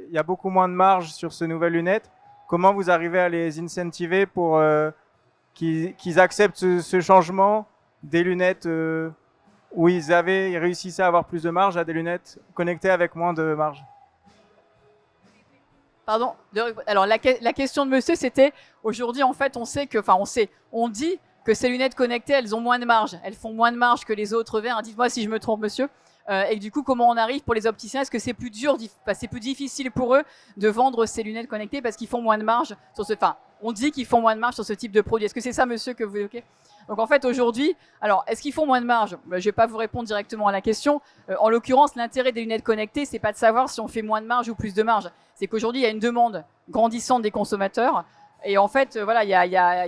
S5: il y a beaucoup moins de marge sur ces nouvelles lunettes. Comment vous arrivez à les incentiver pour qu'ils acceptent ce changement des lunettes où ils réussissaient à avoir plus de marge à des lunettes connectées avec moins de marge?
S1: Pardon. Alors la question de monsieur, c'était aujourd'hui en fait, on dit que ces lunettes connectées, elles ont moins de marge. Elles font moins de marge que les autres verres. Dites-moi si je me trompe, monsieur. Et du coup, comment on arrive pour les opticiens? Est-ce que c'est plus dur, c'est plus difficile pour eux de vendre ces lunettes connectées parce qu'ils font moins de marge sur ce... Enfin, on dit qu'ils font moins de marge sur ce type de produit. Est-ce que c'est ça, monsieur, que vous évoquez? Donc en fait, aujourd'hui, alors, est-ce qu'ils font moins de marge? Je ne vais pas vous répondre directement à la question. En l'occurrence, l'intérêt des lunettes connectées, c'est pas de savoir si on fait moins de marge ou plus de marge. C'est qu'aujourd'hui, il y a une demande grandissante des consommateurs. Et en fait, voilà, il y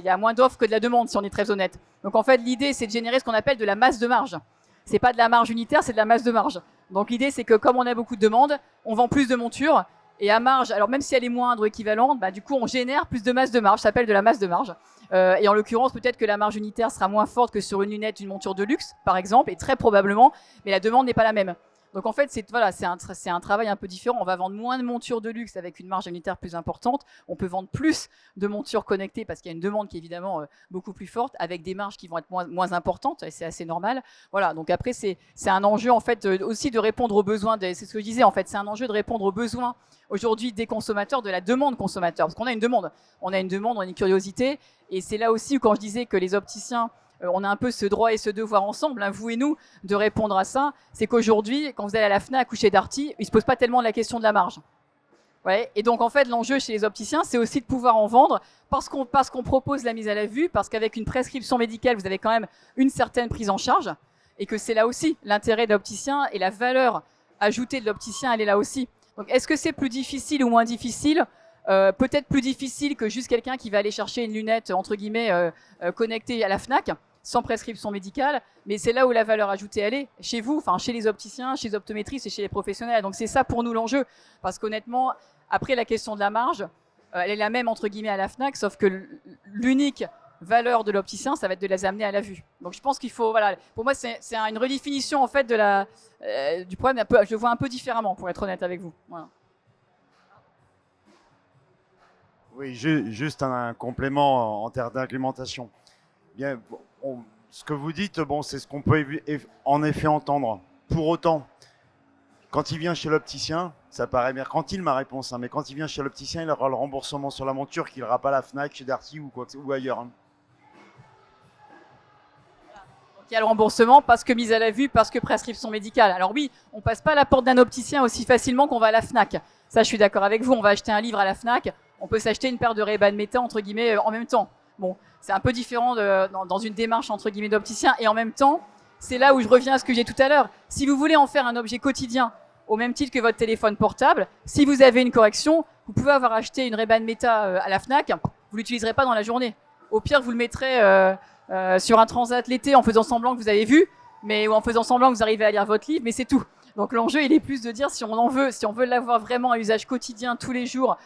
S1: a moins d'offres que de la demande, si on est très honnête. Donc en fait, l'idée, c'est de générer ce qu'on appelle de la masse de marge. C'est pas de la marge unitaire, c'est de la masse de marge. Donc l'idée, c'est que comme on a beaucoup de demandes, on vend plus de montures. Et à marge, alors même si elle est moindre ou équivalente, du coup, on génère plus de masse de marge. Ça s'appelle de la masse de marge. Et en l'occurrence, peut-être que la marge unitaire sera moins forte que sur une lunette, une monture de luxe, par exemple, et très probablement, mais la demande n'est pas la même. Donc en fait, c'est un travail un peu différent. On va vendre moins de montures de luxe avec une marge unitaire plus importante. On peut vendre plus de montures connectées parce qu'il y a une demande qui est évidemment beaucoup plus forte, avec des marges qui vont être moins importantes, et c'est assez normal. Voilà, donc après, c'est un enjeu en fait aussi de répondre aux besoins, c'est ce que je disais en fait, c'est un enjeu de répondre aux besoins aujourd'hui des consommateurs, de la demande consommateur, parce qu'on a une demande, on a une curiosité, et c'est là aussi où quand je disais que les opticiens, on a un peu ce droit et ce devoir ensemble, vous et nous, de répondre à ça. C'est qu'aujourd'hui, quand vous allez à la Fnac ou chez Darty, ils ne se posent pas tellement la question de la marge. Ouais, et donc en fait l'enjeu chez les opticiens, c'est aussi de pouvoir en vendre parce qu'on propose la mise à la vue, parce qu'avec une prescription médicale, vous avez quand même une certaine prise en charge, et que c'est là aussi l'intérêt de l'opticien et la valeur ajoutée de l'opticien, elle est là aussi. Donc est-ce que c'est plus difficile ou moins difficile? Peut-être plus difficile que juste quelqu'un qui va aller chercher une lunette entre guillemets connectée à la Fnac, sans prescription médicale, mais c'est là où la valeur ajoutée elle est, chez vous, enfin chez les opticiens, chez les optométristes et chez les professionnels. Donc c'est ça pour nous l'enjeu, parce qu'honnêtement, après la question de la marge, elle est la même entre guillemets à la Fnac, sauf que l'unique valeur de l'opticien, ça va être de les amener à la vue. Donc je pense qu'il faut, voilà, pour moi c'est une redéfinition en fait de du problème, je le vois un peu différemment pour être honnête avec vous. Voilà.
S6: Oui, juste un complément en termes d'argumentation. Bien, ce que vous dites, bon, c'est ce qu'on peut en effet entendre. Pour autant, quand il vient chez l'opticien, ça paraît bien. Quand il ma réponse, hein, mais quand il vient chez l'opticien, il aura le remboursement sur la monture qu'il n'aura pas à la Fnac, chez Darty ou ailleurs. Hein.
S1: Donc, il y a le remboursement parce que mise à la vue, parce que prescription médicale. Alors oui, on passe pas à la porte d'un opticien aussi facilement qu'on va à la Fnac. Ça, je suis d'accord avec vous. On va acheter un livre à la Fnac, on peut s'acheter une paire de Ray-Ban Meta entre guillemets en même temps. Bon, c'est un peu différent dans une démarche entre guillemets d'opticien, et en même temps, c'est là où je reviens à ce que j'ai dit tout à l'heure. Si vous voulez en faire un objet quotidien, au même titre que votre téléphone portable, si vous avez une correction, vous pouvez avoir acheté une Ray-Ban Meta à la Fnac, vous l'utiliserez pas dans la journée. Au pire, vous le mettrez sur un transat l'été en faisant semblant que vous avez vu, ou en faisant semblant que vous arrivez à lire votre livre, mais c'est tout. Donc l'enjeu, il est plus de dire si on veut l'avoir vraiment à usage quotidien tous les jours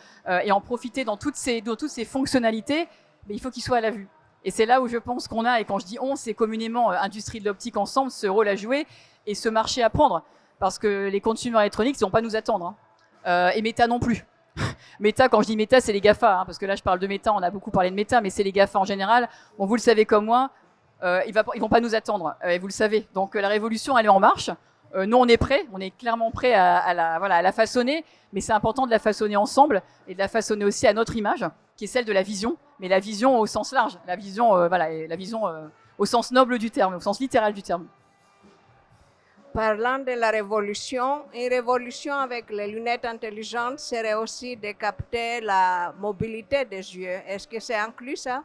S1: et en profiter dans toutes ces fonctionnalités, mais il faut qu'il soit à la vue. Et c'est là où je pense qu'on a, et quand je dis on, c'est communément industrie de l'optique ensemble, ce rôle à jouer et ce marché à prendre. Parce que les consommateurs électroniques, ils ne vont pas nous attendre. Hein. Et Meta non plus. Meta, quand je dis Meta, c'est les GAFA. Hein, parce que là, je parle de Meta, on a beaucoup parlé de Meta, mais c'est les GAFA en général. Bon, vous le savez comme moi, ils ne vont pas nous attendre. Et vous le savez. Donc la révolution, elle est en marche. Nous, on est prêts. On est clairement prêts à la façonner. Mais c'est important de la façonner ensemble et de la façonner aussi à notre image, qui est celle de la vision. Mais la vision au sens large. La vision, la vision au sens noble du terme, au sens littéral du terme.
S4: Parlant de la révolution, une révolution avec les lunettes intelligentes serait aussi de capter la mobilité des yeux. Est-ce que c'est inclus ça?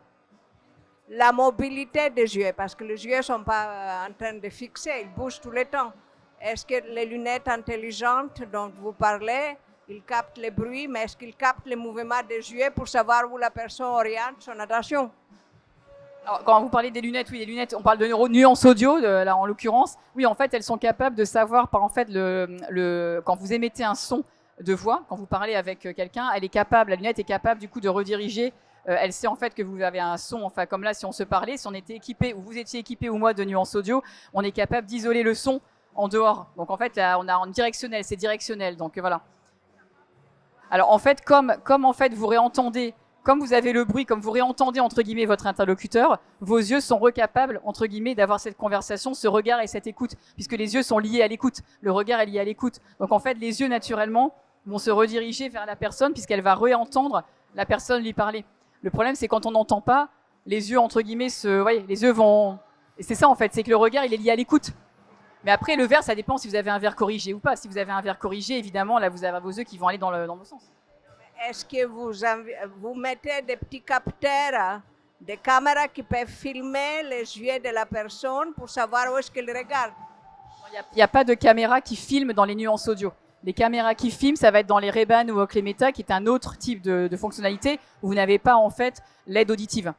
S4: La mobilité des yeux, parce que les yeux ne sont pas en train de fixer, ils bougent tout le temps. Est-ce que les lunettes intelligentes dont vous parlez, ils captent les bruits, mais est-ce qu'ils captent les mouvements des yeux pour savoir où la personne oriente son attention?
S1: Alors, quand vous parlez des lunettes, oui, les lunettes, on parle de nuances audio, là en l'occurrence. Oui, en fait, elles sont capables de savoir, en fait, quand vous émettez un son de voix, quand vous parlez avec quelqu'un, la lunette est capable du coup de rediriger. Elle sait en fait que vous avez un son, enfin comme là, si on se parlait, si on était équipé, ou vous étiez équipé ou moi de nuances audio, on est capable d'isoler le son en dehors. Donc en fait, là, on a en directionnel, c'est directionnel. Donc voilà. Alors en fait, comme en fait vous réentendez. Comme vous avez le bruit, comme vous réentendez entre guillemets votre interlocuteur, vos yeux sont recapables entre guillemets d'avoir cette conversation, ce regard et cette écoute, puisque les yeux sont liés à l'écoute. Le regard est lié à l'écoute. Donc en fait, les yeux naturellement vont se rediriger vers la personne puisqu'elle va réentendre la personne lui parler. Le problème, c'est quand on n'entend pas, les yeux entre guillemets les yeux vont. Et c'est ça en fait, c'est que le regard il est lié à l'écoute. Mais après le verre, ça dépend si vous avez un verre corrigé ou pas. Si vous avez un verre corrigé, évidemment, là vous avez vos yeux qui vont aller dans le sens.
S4: Est-ce que vous mettez des petits capteurs, des caméras qui peuvent filmer les yeux de la personne pour savoir où est-ce qu'elle regarde?
S1: Il n'y a pas de caméra qui filme dans les nuances audio. Les caméras qui filment, ça va être dans les Ray-Ban ou Oakley Meta, qui est un autre type de fonctionnalité où vous n'avez pas en fait l'aide auditive.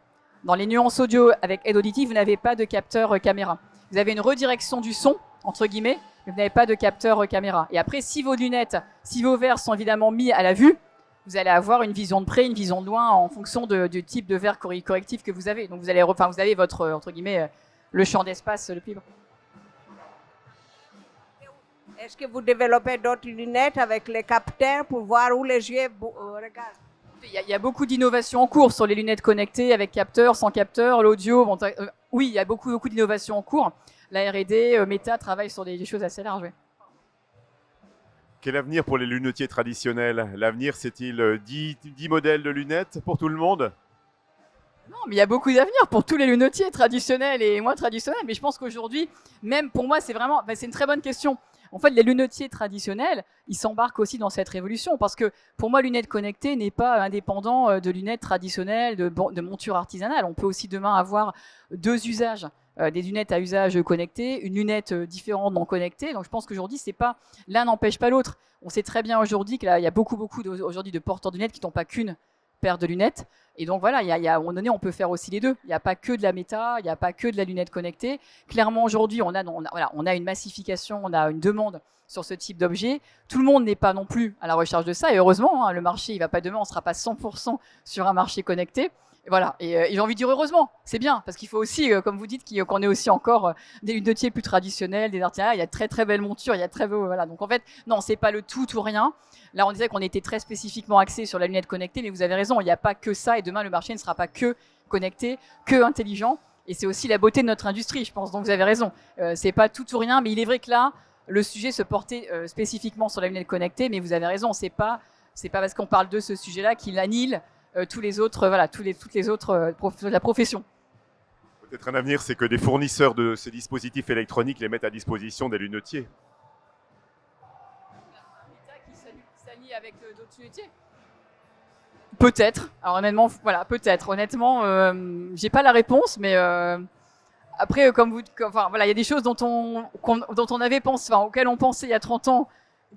S1: Dans les nuances audio avec aide auditive, vous n'avez pas de capteur caméra. Vous avez une redirection du son, entre guillemets, mais vous n'avez pas de capteur caméra. Et après, si vos lunettes, si vos verres sont évidemment mis à la vue, vous allez avoir une vision de près, une vision de loin en fonction du type de verre correctif que vous avez. Donc vous avez votre, entre guillemets, le champ d'espace le plus libre.
S4: Est-ce que vous développez d'autres lunettes avec les capteurs pour voir où les yeux regardent?
S1: Il y a beaucoup d'innovations en cours sur les lunettes connectées avec capteur, sans capteur, l'audio. Oui, il y a beaucoup d'innovations en cours. La R&D, Meta travaille sur des choses assez larges. Oui.
S3: Quel avenir pour les lunetiers traditionnels? L'avenir, c'est-il 10 modèles de lunettes pour tout le monde?
S1: Non, mais il y a beaucoup d'avenir pour tous les lunetiers traditionnels et moins traditionnels. Mais je pense qu'aujourd'hui, même pour moi, c'est une très bonne question. En fait, les lunetiers traditionnels, ils s'embarquent aussi dans cette révolution parce que pour moi, lunettes connectées n'est pas indépendant de lunettes traditionnelles, de montures artisanales. On peut aussi demain avoir deux usages. Des lunettes à usage connecté, une lunette différente non connectée. Donc je pense qu'aujourd'hui, c'est pas l'un n'empêche pas l'autre. On sait très bien aujourd'hui qu'il y a beaucoup aujourd'hui de porteurs de lunettes qui n'ont pas qu'une paire de lunettes. Et donc voilà, à un moment donné, on peut faire aussi les deux. Il n'y a pas que de la méta, il n'y a pas que de la lunette connectée. Clairement, aujourd'hui, on a une massification, on a une demande sur ce type d'objet. Tout le monde n'est pas non plus à la recherche de ça. Et heureusement, le marché, il va pas demain, on ne sera pas 100% sur un marché connecté. Et voilà, et j'ai envie de dire heureusement, c'est bien, parce qu'il faut aussi, comme vous dites, qu'on ait aussi encore des lunetiers plus traditionnels, des artisanats, il y a de très très belles montures, il y a très beau, voilà. Donc en fait, non, c'est pas le tout ou rien. Là, on disait qu'on était très spécifiquement axé sur la lunette connectée, mais vous avez raison, il n'y a pas que ça, et demain, le marché ne sera pas que connecté, que intelligent, et c'est aussi la beauté de notre industrie, je pense, donc vous avez raison. C'est pas tout ou rien, mais il est vrai que là, le sujet se portait spécifiquement sur la lunette connectée, mais vous avez raison, c'est pas parce qu'on parle de ce sujet-là qu'il annihile tous les autres, voilà, toutes les autres de la profession.
S3: Peut-être un avenir, c'est que des fournisseurs de ces dispositifs électroniques les mettent à disposition des lunetiers.
S1: L'État qui s'allie avec d'autres lunetiers. Peut-être. Alors honnêtement, voilà, peut-être. Honnêtement, j'ai pas la réponse, mais après, voilà, il y a des choses dont on avait pensé, auxquelles on pensait il y a 30 ans,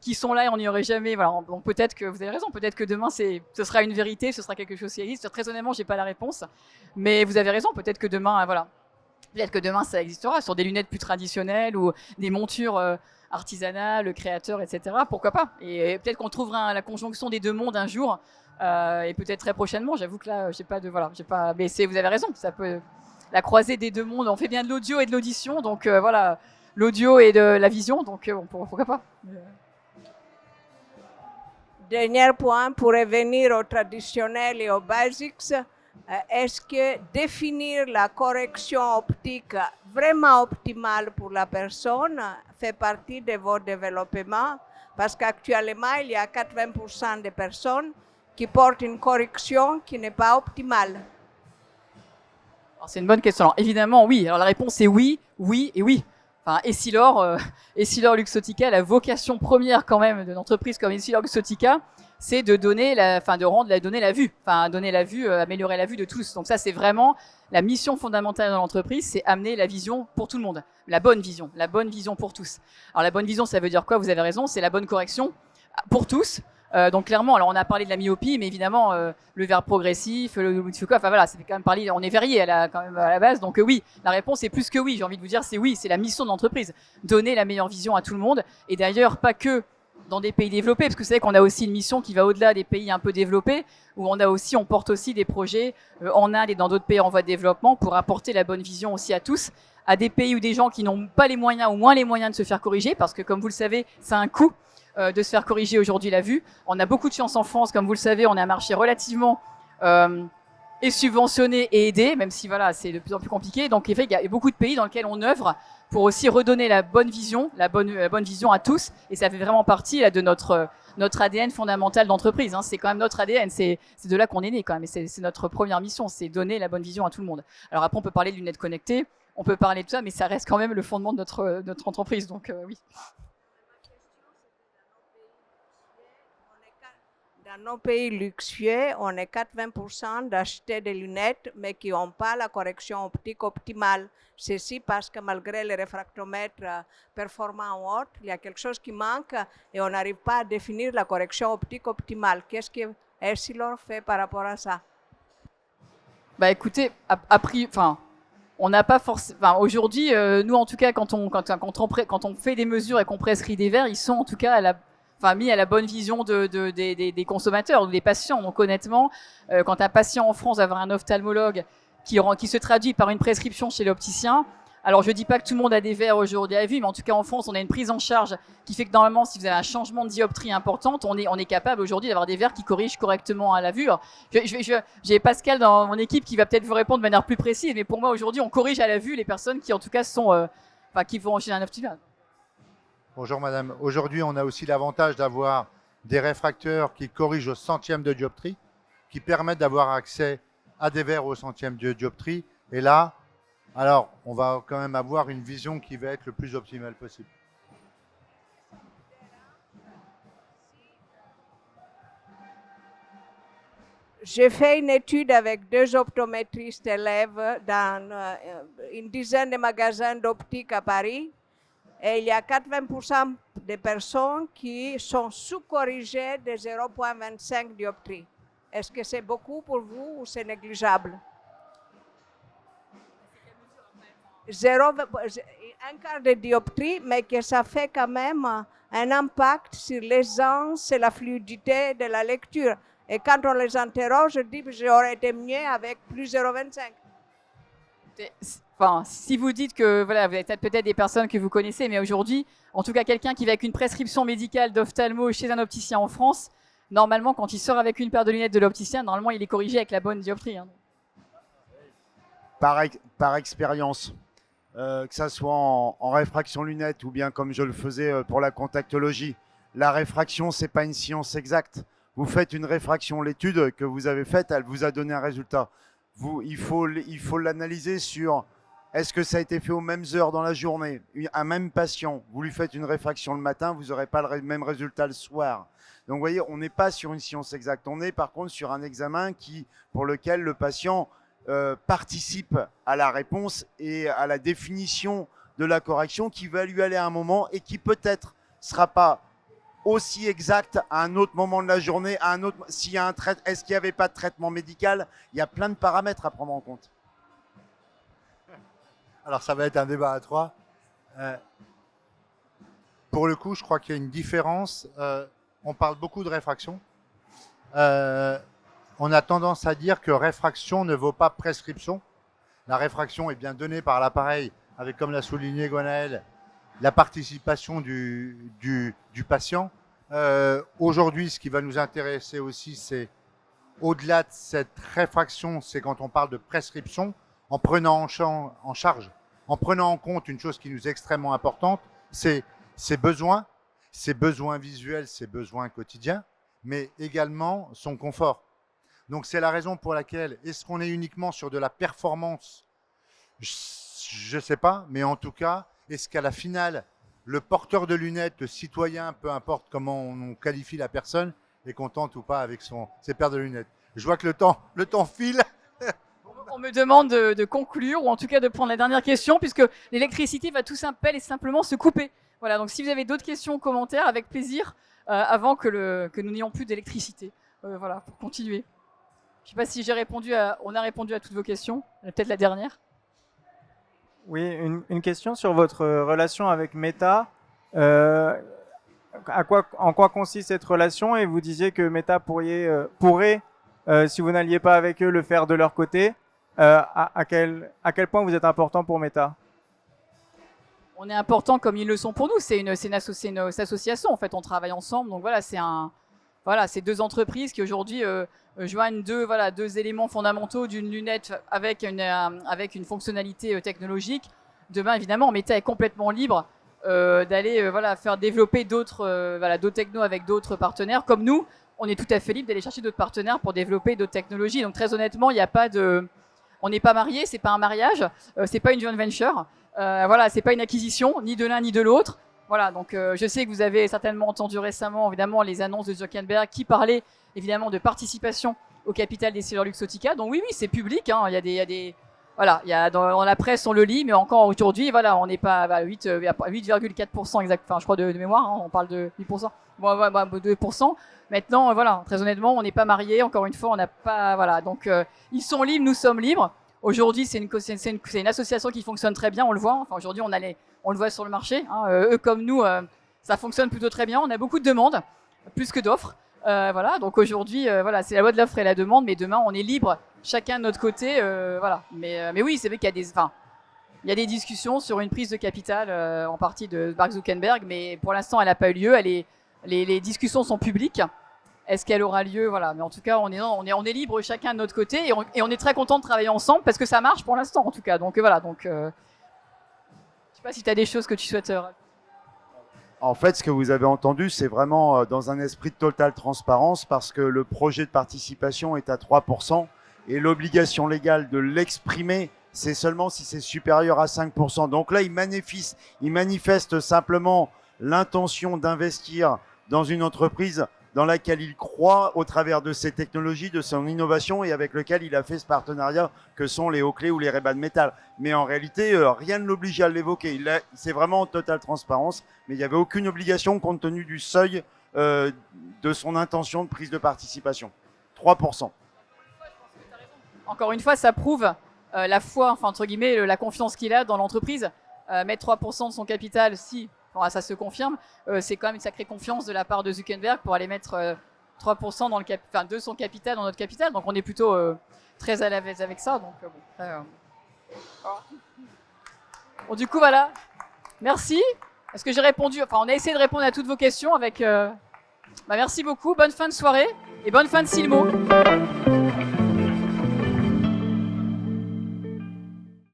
S1: qui sont là et on n'y aurait jamais. Voilà. Donc peut-être que vous avez raison, peut-être que demain ce sera une vérité, ce sera quelque chose qui existe. Très honnêtement, j'ai pas la réponse, mais vous avez raison. Peut-être que demain, voilà, peut-être que demain ça existera sur des lunettes plus traditionnelles ou des montures artisanales, créateurs, etc. Pourquoi pas. Et peut-être qu'on trouvera la conjonction des deux mondes un jour, et peut-être très prochainement. J'avoue que là, j'ai pas. Mais vous avez raison. Ça peut la croisée des deux mondes. On fait bien de l'audio et de l'audition, donc voilà, l'audio et de la vision. Donc pourquoi pas.
S4: Dernier point, pour revenir au traditionnel et aux basics, est-ce que définir la correction optique vraiment optimale pour la personne fait partie de vos développements? Parce qu'actuellement, il y a 80% des personnes qui portent une correction qui n'est pas optimale.
S1: C'est une bonne question. Alors, évidemment, oui. Alors la réponse est oui, oui et oui. Enfin, Essilor Luxottica, la vocation première quand même d'une entreprise comme Essilor Luxottica, c'est de donner donner la vue, améliorer la vue de tous. Donc ça, c'est vraiment la mission fondamentale de l'entreprise, c'est amener la vision pour tout le monde, la bonne vision pour tous. Alors la bonne vision, ça veut dire quoi? Vous avez raison, c'est la bonne correction pour tous. Donc clairement, alors on a parlé de la myopie, mais évidemment le verre progressif, le multifocal, enfin voilà, c'est quand même parlé, on est verrier quand même à la base, donc oui, la réponse est plus que oui, j'ai envie de vous dire, c'est oui, c'est la mission de l'entreprise, donner la meilleure vision à tout le monde, et d'ailleurs pas que dans des pays développés, parce que vous savez qu'on a aussi une mission qui va au-delà des pays un peu développés, où on porte aussi des projets en Inde et dans d'autres pays en voie de développement pour apporter la bonne vision aussi à tous, à des pays ou des gens qui n'ont pas les moyens ou moins les moyens de se faire corriger, parce que comme vous le savez, ça a un coût de se faire corriger aujourd'hui la vue. On a beaucoup de chance en France, comme vous le savez, on a un marché relativement et subventionné et aidé, même si voilà, c'est de plus en plus compliqué. Donc il y a beaucoup de pays dans lesquels on œuvre pour aussi redonner la bonne vision à tous. Et ça fait vraiment partie là, de notre ADN fondamental d'entreprise. Hein. C'est quand même notre ADN, c'est de là qu'on est né quand même. Et c'est notre première mission, c'est donner la bonne vision à tout le monde. Alors après, on peut parler de lunettes connectées, on peut parler de ça, mais ça reste quand même le fondement de notre entreprise. Donc oui.
S4: Dans nos pays luxueux, on est 80% d'acheter des lunettes, mais qui n'ont pas la correction optique optimale. Ceci parce que malgré les réfractomètres performants ou autres, il y a quelque chose qui manque et on n'arrive pas à définir la correction optique optimale. Qu'est-ce que Essilor fait par rapport à ça?
S1: Bah écoutez, on n'a pas forcément. Aujourd'hui, nous en tout cas, quand on fait des mesures et qu'on prescrit des verres, ils sont en tout cas mis à la bonne vision des consommateurs ou des patients. Donc honnêtement, quand un patient en France va avoir un ophtalmologue qui se traduit par une prescription chez l'opticien, alors je dis pas que tout le monde a des verres aujourd'hui à vue, mais en tout cas en France, on a une prise en charge qui fait que normalement, si vous avez un changement de dioptrie importante, on est capable aujourd'hui d'avoir des verres qui corrigent correctement à la vue. Alors, j'ai Pascal dans mon équipe qui va peut-être vous répondre de manière plus précise, mais pour moi aujourd'hui, on corrige à la vue les personnes qui en tout cas qui vont chez un ophtalmologue.
S7: Bonjour madame. Aujourd'hui, on a aussi l'avantage d'avoir des réfracteurs qui corrigent au centième de dioptrie, qui permettent d'avoir accès à des verres au centième de dioptrie. Et là, alors, on va quand même avoir une vision qui va être le plus optimale possible.
S4: j'ai fait une étude avec 2 optométristes élèves dans une dizaine de magasins d'optique à Paris. Et il y a 80% des personnes qui sont sous-corrigées de 0,25 dioptrie. Est-ce que c'est beaucoup pour vous ou c'est négligeable? Un quart de dioptrie, mais que ça fait quand même un impact sur l'aisance et la fluidité de la lecture. Et quand on les interroge, je dis que j'aurais été mieux avec plus 0,25.
S1: Enfin, si vous dites que voilà, vous avez peut-être des personnes que vous connaissez, mais aujourd'hui, en tout cas quelqu'un qui va avec une prescription médicale d'ophtalmo chez un opticien en France, normalement, quand il sort avec une paire de lunettes de l'opticien, normalement, il est corrigé avec la bonne dioptrie. Hein.
S6: Par expérience, que ça soit en réfraction lunettes ou bien comme je le faisais pour la contactologie, la réfraction, c'est pas une science exacte. Vous faites une réfraction, l'étude que vous avez faite, elle vous a donné un résultat. Il faut l'analyser sur est-ce que ça a été fait aux mêmes heures dans la journée. Un même patient, vous lui faites une réfraction le matin, vous n'aurez pas le même résultat le soir. Donc vous voyez, on n'est pas sur une science exacte. On est par contre sur un examen pour lequel le patient participe à la réponse et à la définition de la correction qui va lui aller à un moment et qui peut-être ne sera pas aussi exact à un autre moment de la journée, est-ce qu'il n'y avait pas de traitement médical? Il y a plein de paramètres à prendre en compte.
S7: Alors ça va être un débat à 3. Pour le coup, je crois qu'il y a une différence. On parle beaucoup de réfraction. On a tendance à dire que réfraction ne vaut pas prescription. La réfraction est bien donnée par l'appareil avec, comme l'a souligné Gwenaëlle, la participation du patient. Aujourd'hui, ce qui va nous intéresser aussi, c'est au-delà de cette réfraction, c'est quand on parle de prescription, en prenant en charge, en prenant en compte une chose qui nous est extrêmement importante, c'est ses besoins visuels, ses besoins quotidiens, mais également son confort. Donc c'est la raison pour laquelle, est-ce qu'on est uniquement sur de la performance? Je ne sais pas, mais en tout cas, est-ce qu'à la finale, le porteur de lunettes, le citoyen, peu importe comment on qualifie la personne, est contente ou pas avec ses paires de lunettes? Je vois que le temps file.
S1: On me demande de conclure, ou en tout cas de prendre la dernière question, puisque l'électricité va tout simplement se couper. Voilà, donc si vous avez d'autres questions ou commentaires, avec plaisir, avant que nous n'ayons plus d'électricité. Voilà, pour continuer. Je ne sais pas si on a répondu à toutes vos questions. Peut-être la dernière.
S5: Oui, une question sur votre relation avec Meta. En quoi consiste cette relation? Et vous disiez que Meta pourrait, si vous n'alliez pas avec eux, le faire de leur côté. À quel point vous êtes important pour Meta?
S1: On est important comme ils le sont pour nous. C'est une association. En fait, on travaille ensemble. Donc voilà, c'est 2 entreprises qui aujourd'hui joignent deux éléments fondamentaux d'une lunette avec une fonctionnalité technologique. Demain, évidemment, Meta est complètement libre d'aller faire développer d'autres technos avec d'autres partenaires. Comme nous, on est tout à fait libre d'aller chercher d'autres partenaires pour développer d'autres technologies. Donc très honnêtement, on n'est pas mariés, c'est pas un mariage, c'est pas une joint venture. C'est pas une acquisition, ni de l'un ni de l'autre. Voilà, donc je sais que vous avez certainement entendu récemment, évidemment, les annonces de Zuckerberg qui parlaient évidemment de participation au capital des Luxottica. Donc oui, c'est public. Hein, dans la presse, on le lit, mais encore aujourd'hui, voilà, on n'est pas à 8,4% exact. Enfin, je crois de mémoire, hein, on parle de 8%. 2%. Maintenant, voilà, très honnêtement, on n'est pas mariés. Encore une fois, on n'a pas, voilà. Donc ils sont libres, nous sommes libres. Aujourd'hui, c'est une association qui fonctionne très bien, on le voit. Enfin, aujourd'hui, on le voit sur le marché. Hein. Eux comme nous, ça fonctionne plutôt très bien. On a beaucoup de demandes, plus que d'offres. Donc aujourd'hui, c'est la loi de l'offre et la demande. Mais demain, on est libre, chacun de notre côté. Mais oui, c'est vrai qu'il y a des discussions sur une prise de capital en partie de Mark Zuckerberg. Mais pour l'instant, elle n'a pas eu lieu. Les discussions sont publiques. Est-ce qu'elle aura lieu? Voilà. Mais en tout cas, on est libre chacun de notre côté et on est très content de travailler ensemble parce que ça marche pour l'instant en tout cas. Donc voilà. Je ne sais pas si tu as des choses que tu souhaites.
S6: En fait, ce que vous avez entendu, c'est vraiment dans un esprit de totale transparence parce que le projet de participation est à 3% et l'obligation légale de l'exprimer, c'est seulement si c'est supérieur à 5%. Donc là, il manifeste simplement l'intention d'investir dans une entreprise dans laquelle il croit au travers de ses technologies, de son innovation et avec lequel il a fait ce partenariat que sont les Oakley ou les Ray-Ban Metal. Mais en réalité, rien ne l'oblige à l'évoquer. C'est vraiment en totale transparence, mais il n'y avait aucune obligation compte tenu du seuil de son intention de prise de participation. 3%.
S1: Encore une fois, ça prouve la foi, enfin, entre guillemets, la confiance qu'il a dans l'entreprise. Mettre 3% de son capital, si ça se confirme, c'est quand même une sacrée confiance de la part de Zuckerberg pour aller mettre 3% dans de son capital dans notre capital. Donc on est plutôt très à l'aise avec ça. Donc, bon, du coup, voilà. Merci. Est-ce que j'ai répondu? Enfin, on a essayé de répondre à toutes vos questions avec... merci beaucoup. Bonne fin de soirée et bonne fin de Silmo.